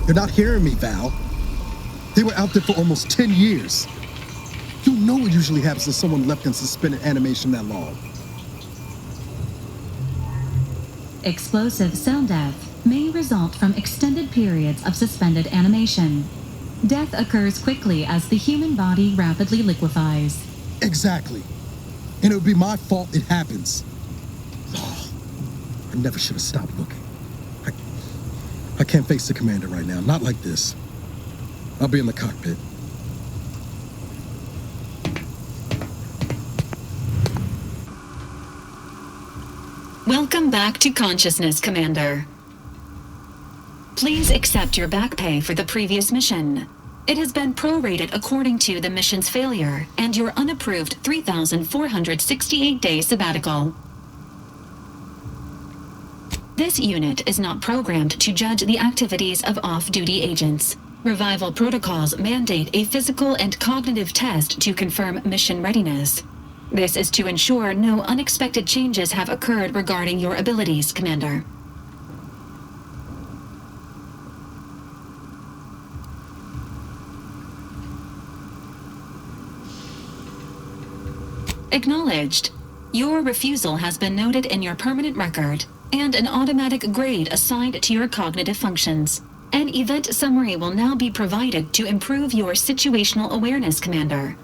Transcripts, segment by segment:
You're not hearing me, Val. They were out there for almost 10 years. You know what usually happens to someone left in suspended animation that long. Explosive cell death may result from extended periods of suspended animation. Death occurs quickly as the human body rapidly liquefies. Exactly. And it would be my fault it happens. Oh, I never should have stopped looking. I can't face the commander right now, not like this. I'll be in the cockpit. Welcome back to consciousness, Commander. Please accept your back pay for the previous mission. It has been prorated according to the mission's failure and your unapproved 3,468-day sabbatical. This unit is not programmed to judge the activities of off-duty agents. Revival protocols mandate a physical and cognitive test to confirm mission readiness. This is to ensure no unexpected changes have occurred regarding your abilities, Commander. Acknowledged. Your refusal has been noted in your permanent record, and an automatic grade assigned to your cognitive functions. An event summary will now be provided to improve your situational awareness, Commander.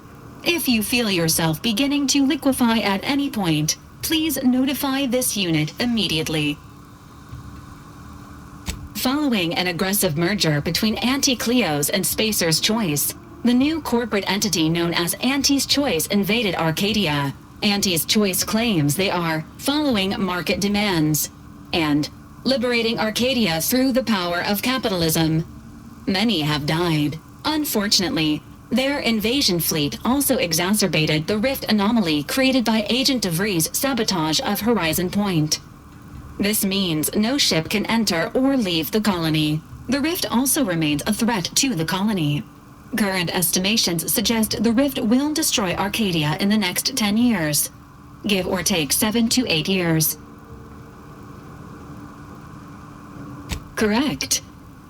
If you feel yourself beginning to liquefy at any point, please notify this unit immediately. Following an aggressive merger between Anti-Cleo's and Spacer's Choice, the new corporate entity known as Anti's Choice invaded Arcadia. Anti's Choice claims they are following market demands and liberating Arcadia through the power of capitalism. Many have died. Unfortunately, their invasion fleet also exacerbated the rift anomaly created by Agent DeVries' sabotage of Horizon Point. This means no ship can enter or leave the colony. The rift also remains a threat to the colony. Current estimations suggest the rift will destroy Arcadia in the next 10 years. Give or take 7 to 8 years. Correct.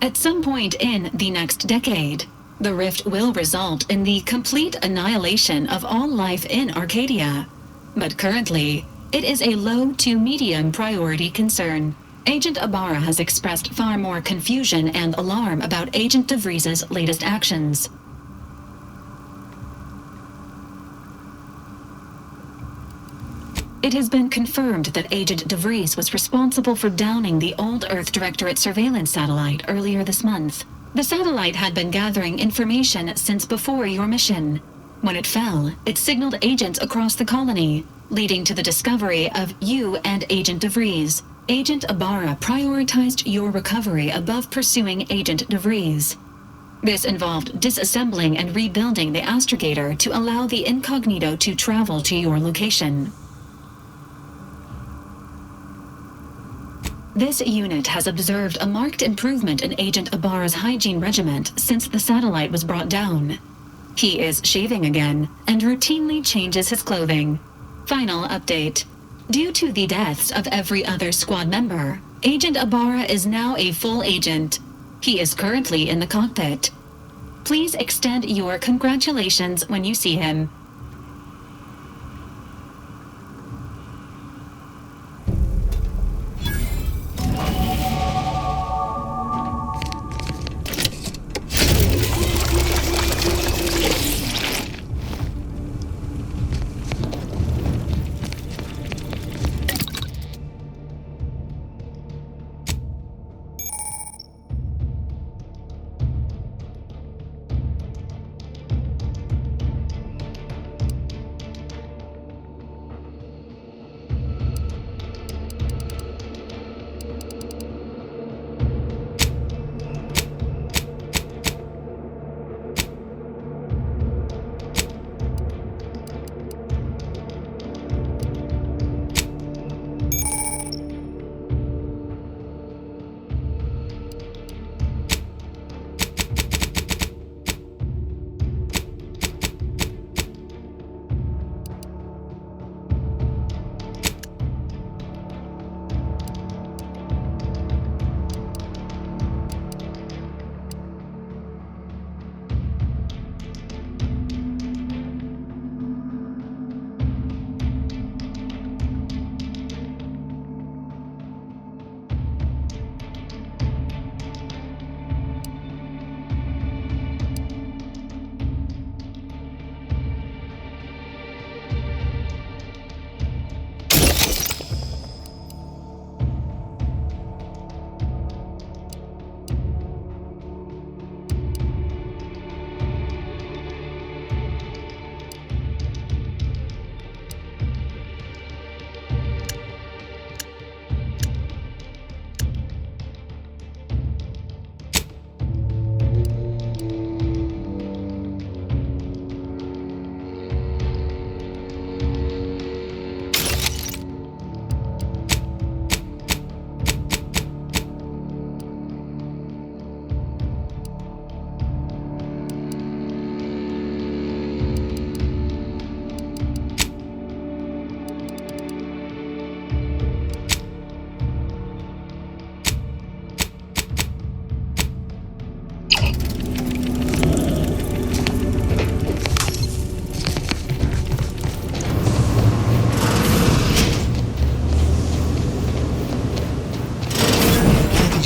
At some point in the next decade, the rift will result in the complete annihilation of all life in Arcadia. But currently, it is a low to medium priority concern. Agent Ibarra has expressed far more confusion and alarm about Agent DeVries' latest actions. It has been confirmed that Agent DeVries was responsible for downing the Old Earth Directorate surveillance satellite earlier this month. The satellite had been gathering information since before your mission. When it fell, it signaled agents across the colony, leading to the discovery of you and Agent DeVries. Agent Ibarra prioritized your recovery above pursuing Agent DeVries. This involved disassembling and rebuilding the astrogator to allow the incognito to travel to your location. This unit has observed a marked improvement in Agent Ibarra's hygiene regiment since the satellite was brought down. He is shaving again and routinely changes his clothing. Final update. Due to the deaths of every other squad member, Agent Ibarra is now a full agent. He is currently in the cockpit. Please extend your congratulations when you see him.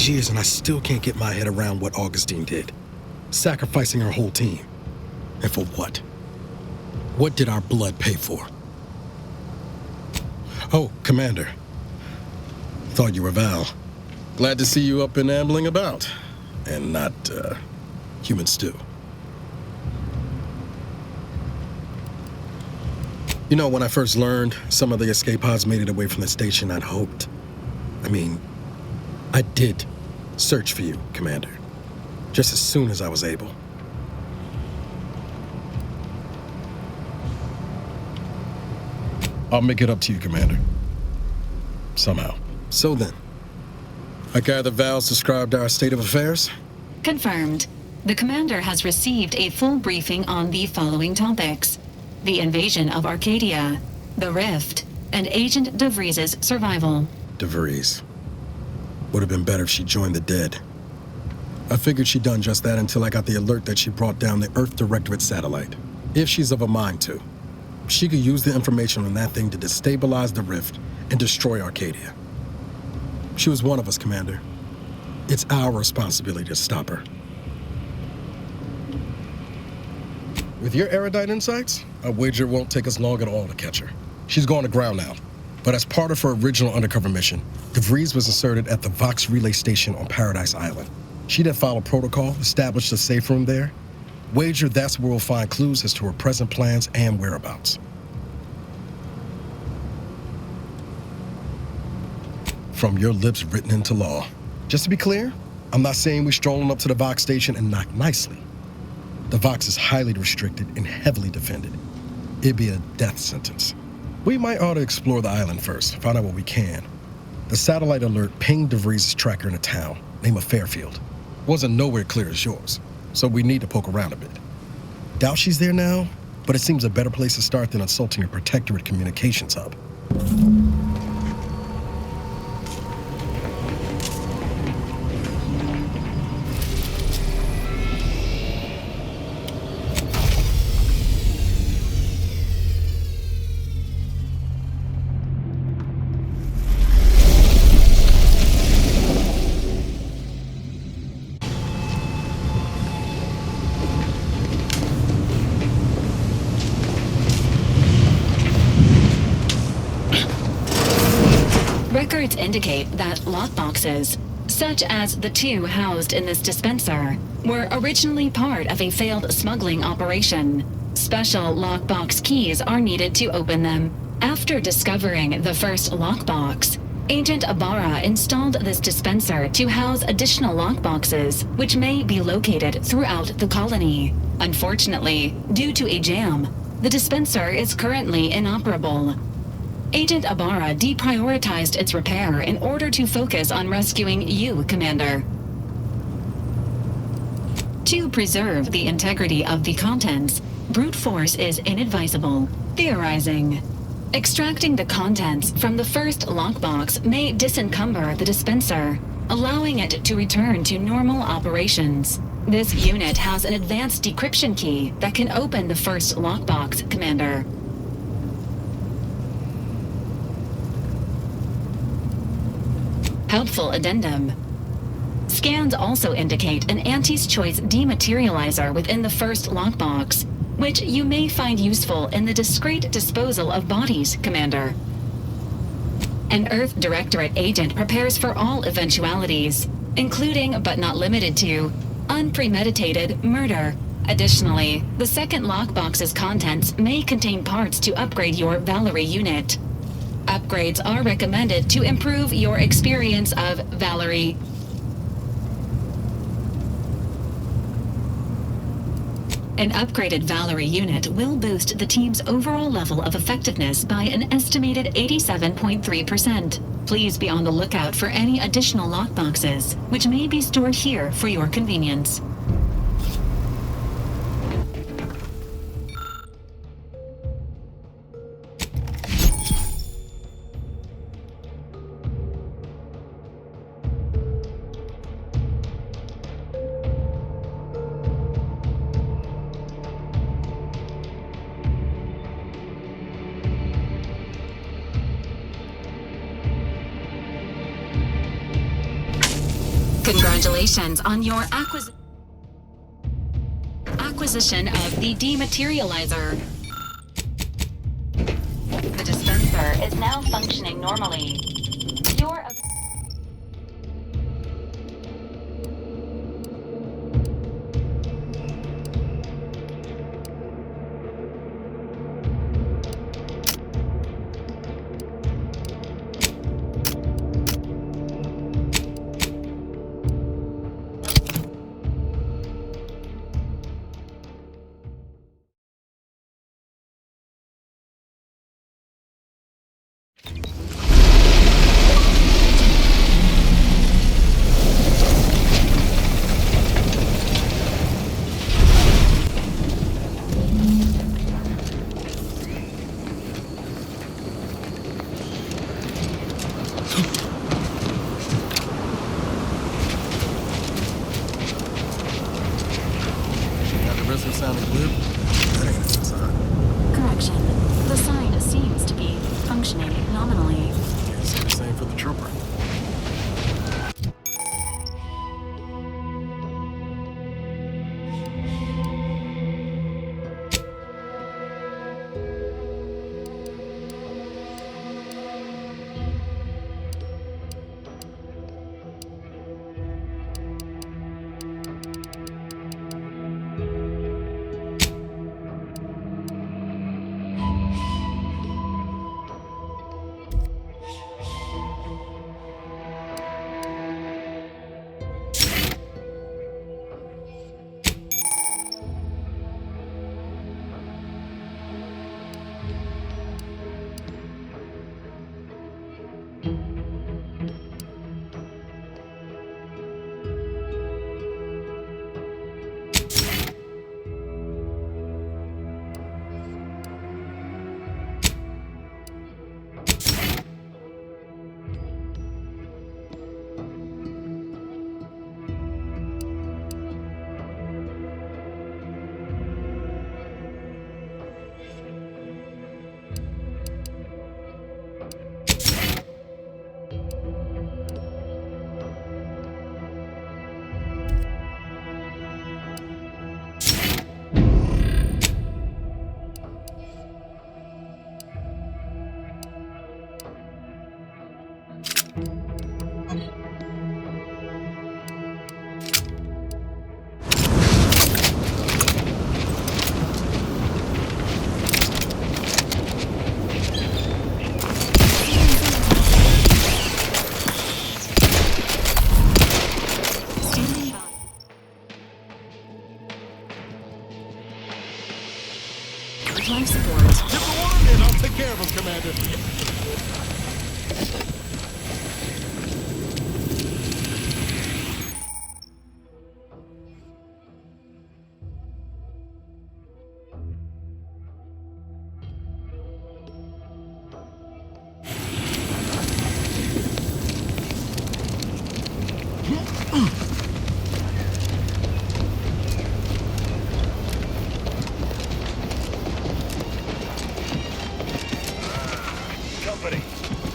these years and I still can't get my head around what Augustine did. Sacrificing her whole team. And for what? What did our blood pay for? Oh, Commander. Thought you were Val. Glad to see you up and ambling about. And not, human stew. You know, when I first learned some of the escape pods made it away from the station, I'd hoped. I did search for you, Commander. Just as soon as I was able. I'll make it up to you, Commander. Somehow. So then, I gather Val's described our state of affairs? Confirmed. The commander has received a full briefing on the following topics: the invasion of Arcadia, the Rift, and Agent DeVries' survival. DeVries. Would have been better if she joined the dead. I figured she'd done just that until I got the alert that she brought down the Earth Directorate satellite. If she's of a mind to, she could use the information on that thing to destabilize the Rift and destroy Arcadia. She was one of us, Commander. It's our responsibility to stop her. With your erudite insights, I wager it won't take us long at all to catch her. She's gone to ground now, but as part of her original undercover mission, DeVries was inserted at the Vox Relay Station on Paradise Island. She then followed protocol, established a safe room there. Wager that's where we'll find clues as to her present plans and whereabouts. From your lips written into law. Just to be clear, I'm not saying we're strolling up to the Vox station and knock nicely. The Vox is highly restricted and heavily defended. It'd be a death sentence. We might ought to explore the island first, find out what we can. The satellite alert pinged DeVries' tracker in a town, named Fairfield. Wasn't nowhere clear as yours, so we need to poke around a bit. Doubt she's there now, but it seems a better place to start than assaulting your Protectorate communications hub. Records indicate that lockboxes, such as the two housed in this dispenser, were originally part of a failed smuggling operation. Special lockbox keys are needed to open them. After discovering the first lockbox, Agent Ibarra installed this dispenser to house additional lockboxes, which may be located throughout the colony. Unfortunately, due to a jam, the dispenser is currently inoperable. Agent Ibarra deprioritized its repair in order to focus on rescuing you, Commander. To preserve the integrity of the contents, brute force is inadvisable. Theorizing. Extracting the contents from the first lockbox may disencumber the dispenser, allowing it to return to normal operations. This unit has an advanced decryption key that can open the first lockbox, Commander. Helpful addendum. Scans also indicate an Auntie's Choice dematerializer within the first lockbox, which you may find useful in the discreet disposal of bodies, Commander. An Earth Directorate agent prepares for all eventualities, including but not limited to unpremeditated murder. Additionally, the second lockbox's contents may contain parts to upgrade your Valerie unit. Upgrades are recommended to improve your experience of Valerie. An upgraded Valerie unit will boost the team's overall level of effectiveness by an estimated 87.3%. Please be on the lookout for any additional lockboxes, which may be stored here for your convenience. Congratulations on your acquisition of the dematerializer. The dispenser is now functioning normally. Your Sounding glib? That ain't a good sign. correction. The sign seems to be functioning nominally. Can't say the same for the trooper. Life support. Get the worm in, I'll take care of him, Commander.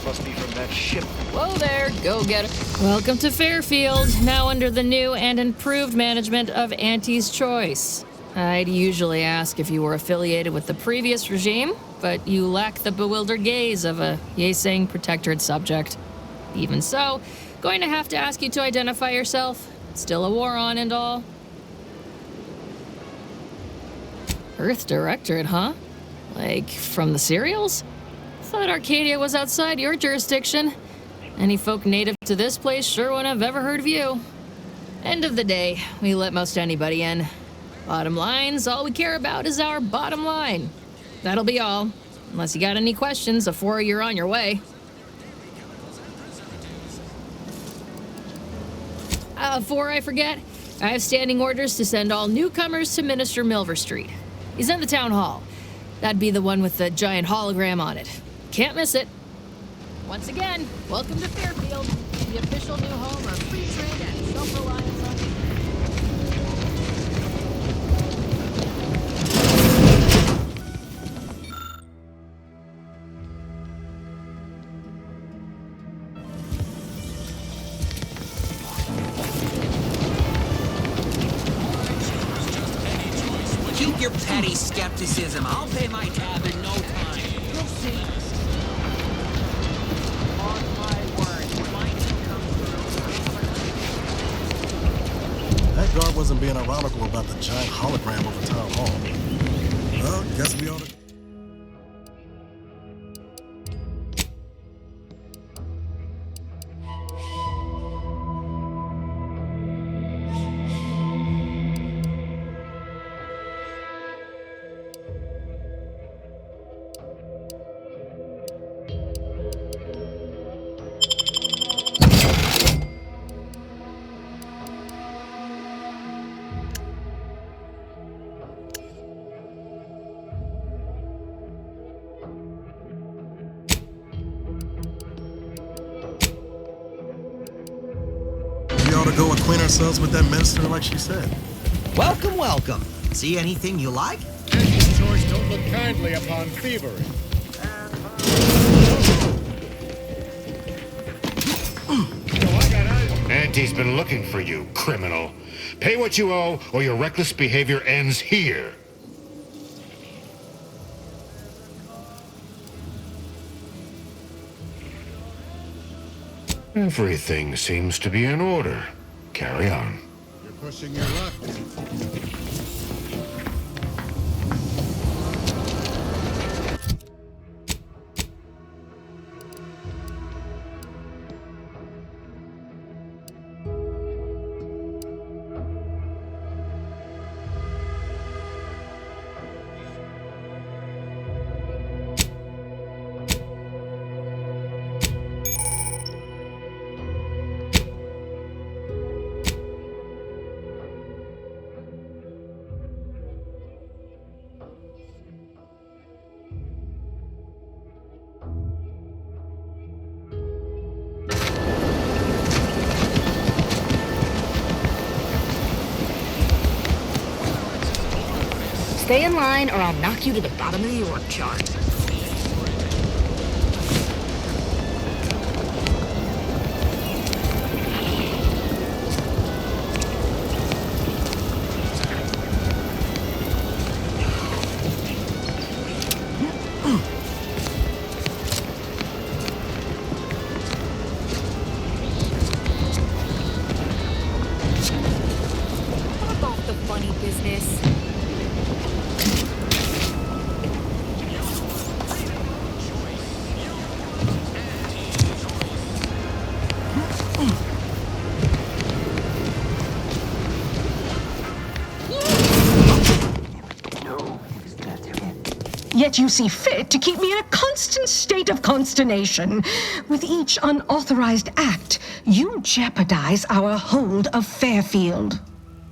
Must be from that ship. Whoa there, go get it. Welcome to Fairfield, now under the new and improved management of Auntie's Choice. I'd usually ask if you were affiliated with the previous regime, but you lack the bewildered gaze of a yay-saying protectorate subject. Even so, going to have to ask you to identify yourself. Still a war on and all. Earth Directorate, huh? Like, from the serials? Thought Arcadia was outside your jurisdiction. Any folk native to this place sure wouldn't have ever heard of you. End of the day, we let most anybody in. Bottom line's all we care about is our bottom line. That'll be all. Unless you got any questions before you're on your way. Before I forget, I have standing orders to send all newcomers to Minister Milver Street. He's in the town hall. That'd be the one with the giant hologram on it. Can't miss it. Once again, welcome to Fairfield, the official new home of free trade and self-reliance on Keep your petty skepticism. I'll pay my tab in no time. You'll see. On my word, my income That guard wasn't being ironical about the giant hologram over town hall. Well, guess we ought to... We ought to go acquaint ourselves with that minister like she said. Welcome, welcome. See anything you like? Andy's choice don't look kindly upon thievery. Auntie's been looking for you, criminal. Pay what you owe, or your reckless behavior ends here. Everything seems to be in order. Carry on. You're pushing your luck. Stay in line or I'll knock you to the bottom of the org chart. Fuck off the funny business. Yet you see fit to keep me in a constant state of consternation. With each unauthorized act, you jeopardize our hold of Fairfield.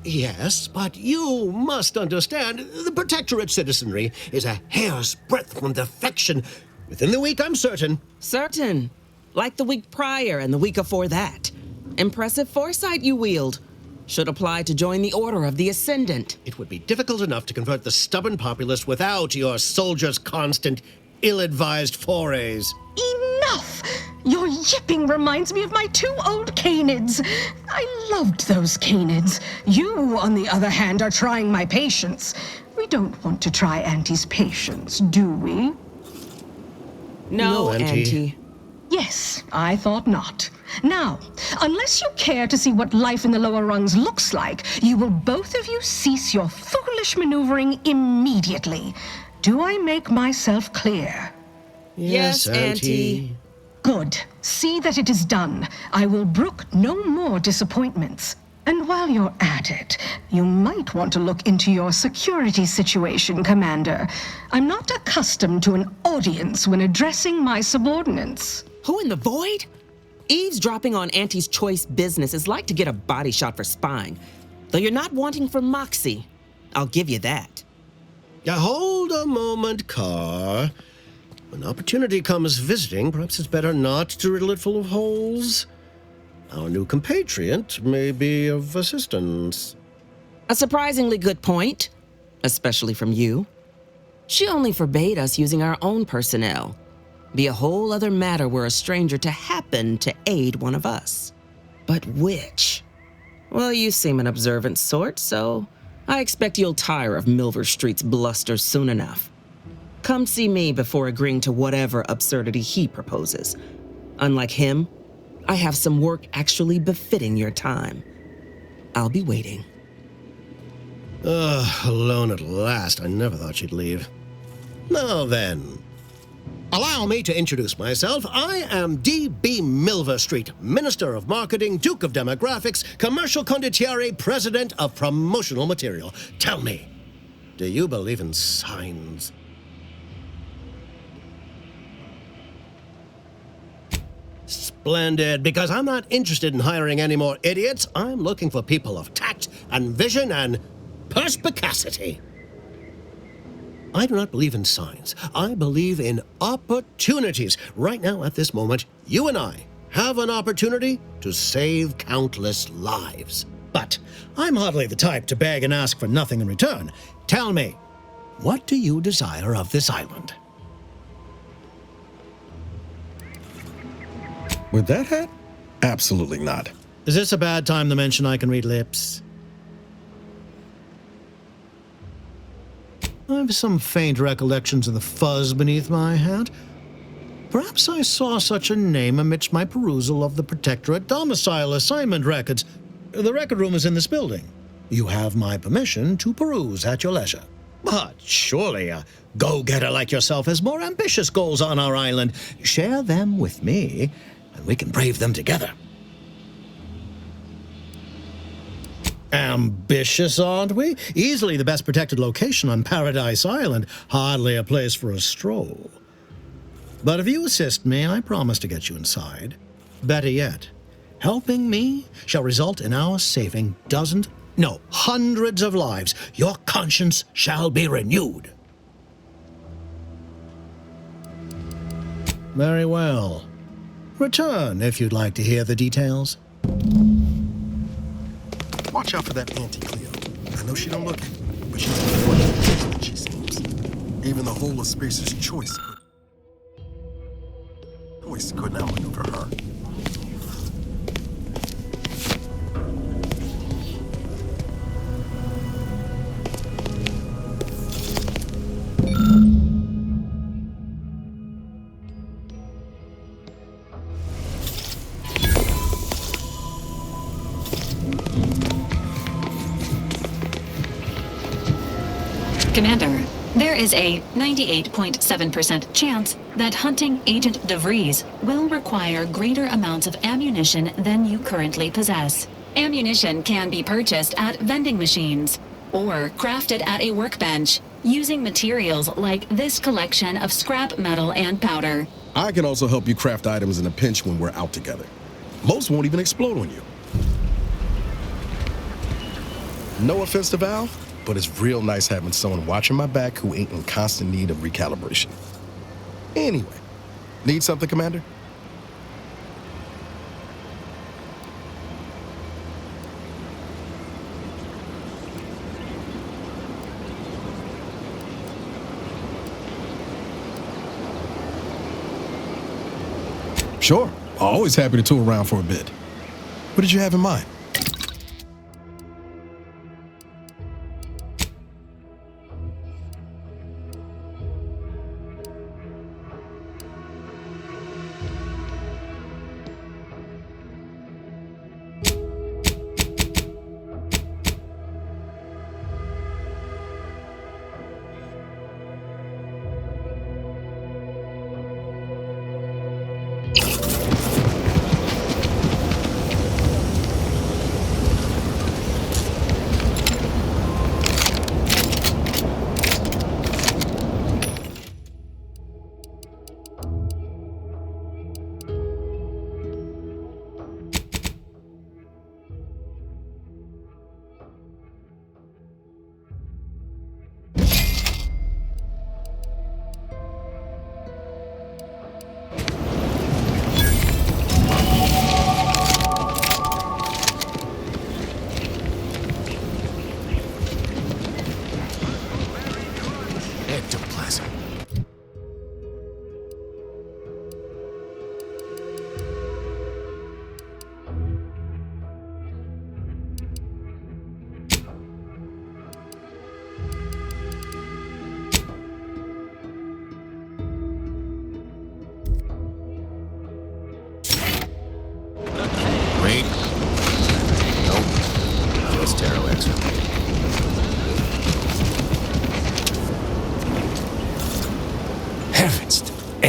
Yes, but you must understand, the Protectorate citizenry is a hair's breadth from defection. Within the week, I'm certain. Certain. Like the week prior and the week before that. Impressive foresight you wield. Should apply to join the Order of the Ascendant. It would be difficult enough to convert the stubborn populace without your soldiers' constant, ill-advised forays. Enough! Your yipping reminds me of my 2 old canids. I loved those canids. You, on the other hand, are trying my patience. We don't want to try Auntie's patience, do we? No, Auntie. Yes, I thought not. Now, unless you care to see what life in the lower rungs looks like, you will both of you cease your foolish maneuvering immediately. Do I make myself clear? Yes, Auntie. Good. See that it is done. I will brook no more disappointments. And while you're at it, you might want to look into your security situation, Commander. I'm not accustomed to an audience when addressing my subordinates. Who in the void? Eavesdropping on Auntie's choice business is like to get a body shot for spying. Though you're not wanting for moxie. I'll give you that. Hold a moment, Carr. When opportunity comes visiting, perhaps it's better not to riddle it full of holes. Our new compatriot may be of assistance. A surprisingly good point, especially from you. She only forbade us using our own personnel. Be a whole other matter were a stranger to happen to aid one of us. But which? Well, you seem an observant sort, so I expect you'll tire of Milver Street's bluster soon enough. Come see me before agreeing to whatever absurdity he proposes. Unlike him, I have some work actually befitting your time. I'll be waiting. Alone at last. I never thought she'd leave. Now then, allow me to introduce myself. I am D.B. Milver Street, Minister of Marketing, Duke of Demographics, Commercial Condottiere, President of Promotional Material. Tell me, do you believe in signs? Splendid, because I'm not interested in hiring any more idiots. I'm looking for people of tact and vision and perspicacity. I do not believe in signs. I believe in opportunities. Right now, at this moment, you and I have an opportunity to save countless lives. But I'm hardly the type to beg and ask for nothing in return. Tell me, what do you desire of this island? With that hat? Absolutely not. Is this a bad time to mention I can read lips? I have some faint recollections of the fuzz beneath my hat. Perhaps I saw such a name amidst my perusal of the Protectorate domicile assignment records. The record room is in this building. You have my permission to peruse at your leisure. But surely a go-getter like yourself has more ambitious goals on our island. Share them with me, and we can brave them together. Ambitious, aren't we? Easily the best protected location on Paradise Island. Hardly a place for a stroll. But if you assist me, I promise to get you inside. Better yet, helping me shall result in our saving hundreds of lives. Your conscience shall be renewed. Very well. Return if you'd like to hear the details. Watch out for that Auntie Cleo. I know she don't look it, but she's more than she seems. Even the whole of Spacer's choice couldn't outmaneuver her. Commander, there is a 98.7% chance that hunting Agent DeVries will require greater amounts of ammunition than you currently possess. Ammunition can be purchased at vending machines or crafted at a workbench using materials like this collection of scrap metal and powder. I can also help you craft items in a pinch when we're out together. Most won't even explode on you. No offense to Val, but it's real nice having someone watching my back who ain't in constant need of recalibration. Anyway, need something, Commander? Sure, always happy to tour around for a bit. What did you have in mind?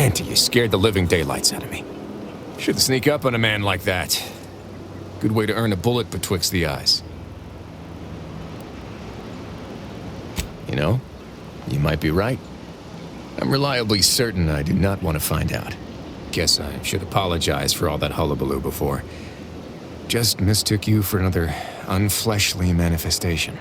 Auntie, you scared the living daylights out of me. Shouldn't sneak up on a man like that. Good way to earn a bullet betwixt the eyes. You know, you might be right. I'm reliably certain I do not want to find out. Guess I should apologize for all that hullabaloo before. Just mistook you for another unfleshly manifestation.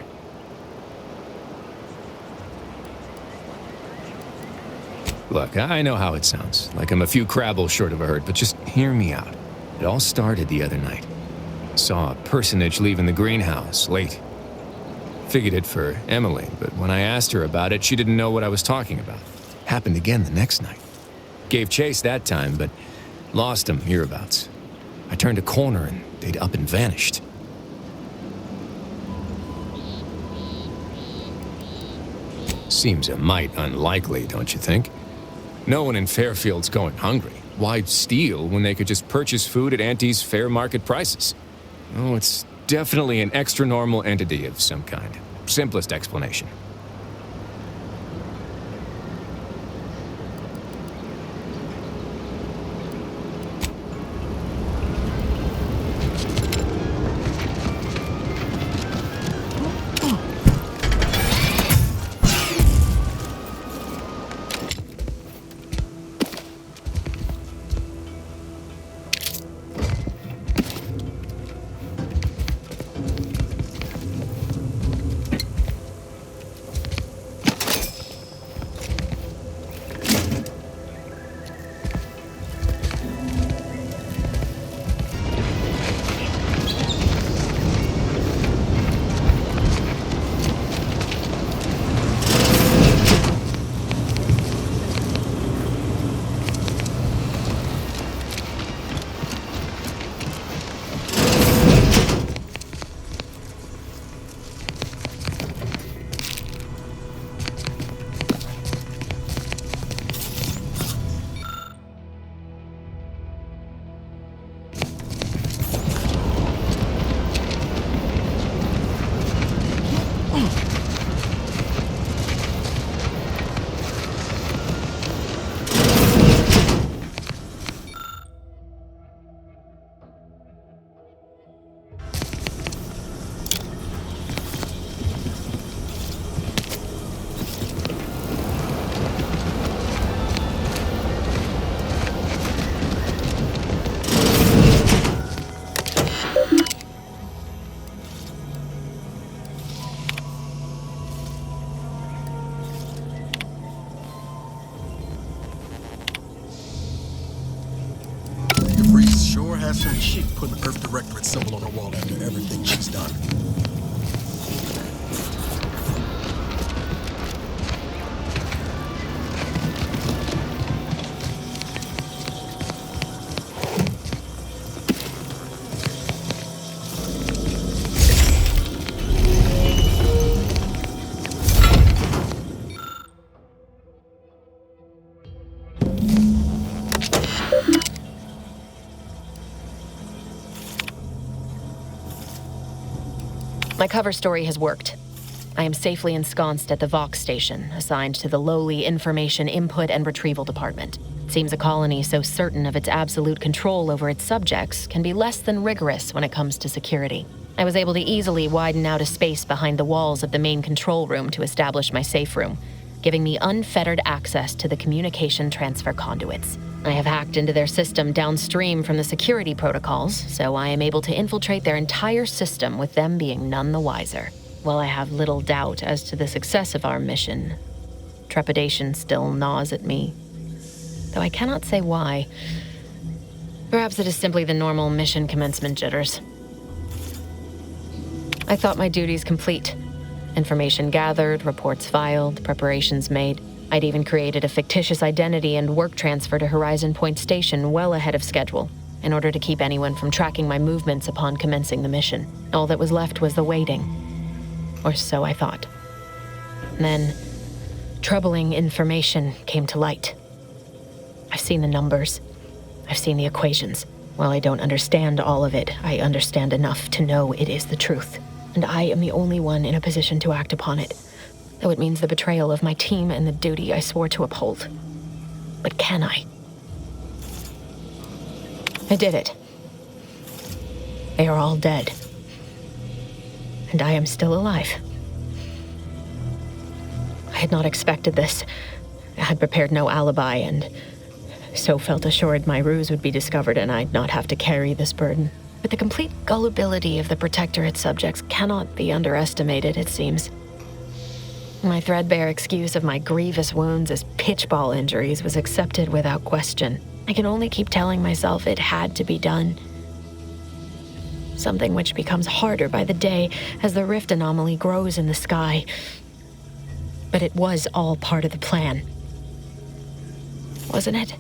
Look, I know how it sounds, like I'm a few crabbles short of a hurt, but just hear me out. It all started the other night. Saw a personage leaving the greenhouse, late. Figured it for Emily, but when I asked her about it, she didn't know what I was talking about. Happened again the next night. Gave chase that time, but lost him hereabouts. I turned a corner and they'd up and vanished. Seems a mite unlikely, don't you think? No one in Fairfield's going hungry. Why steal when they could just purchase food at Auntie's fair market prices? Oh, it's definitely an extra-normal entity of some kind. Simplest explanation. Some chick put an Earth Directorate symbol on her wall after everything she's done. My cover story has worked. I am safely ensconced at the Vox station, assigned to the lowly Information Input and Retrieval Department. It seems a colony so certain of its absolute control over its subjects can be less than rigorous when it comes to security. I was able to easily widen out a space behind the walls of the main control room to establish my safe room, giving me unfettered access to the communication transfer conduits. I have hacked into their system downstream from the security protocols, so I am able to infiltrate their entire system with them being none the wiser. While I have little doubt as to the success of our mission, trepidation still gnaws at me, though I cannot say why. Perhaps it is simply the normal mission commencement jitters. I thought my duties complete. Information gathered, reports filed, preparations made. I'd even created a fictitious identity and work transfer to Horizon Point Station well ahead of schedule, in order to keep anyone from tracking my movements upon commencing the mission. All that was left was the waiting. Or so I thought. Then, troubling information came to light. I've seen the numbers. I've seen the equations. While I don't understand all of it, I understand enough to know it is the truth. And I am the only one in a position to act upon it, though it means the betrayal of my team and the duty I swore to uphold. But can I? I did it. They are all dead. And I am still alive. I had not expected this. I had prepared no alibi, and so felt assured my ruse would be discovered and I'd not have to carry this burden. But the complete gullibility of the Protectorate's subjects cannot be underestimated, it seems. My threadbare excuse of my grievous wounds as pitchball injuries was accepted without question. I can only keep telling myself it had to be done. Something which becomes harder by the day as the rift anomaly grows in the sky. But it was all part of the plan. Wasn't it?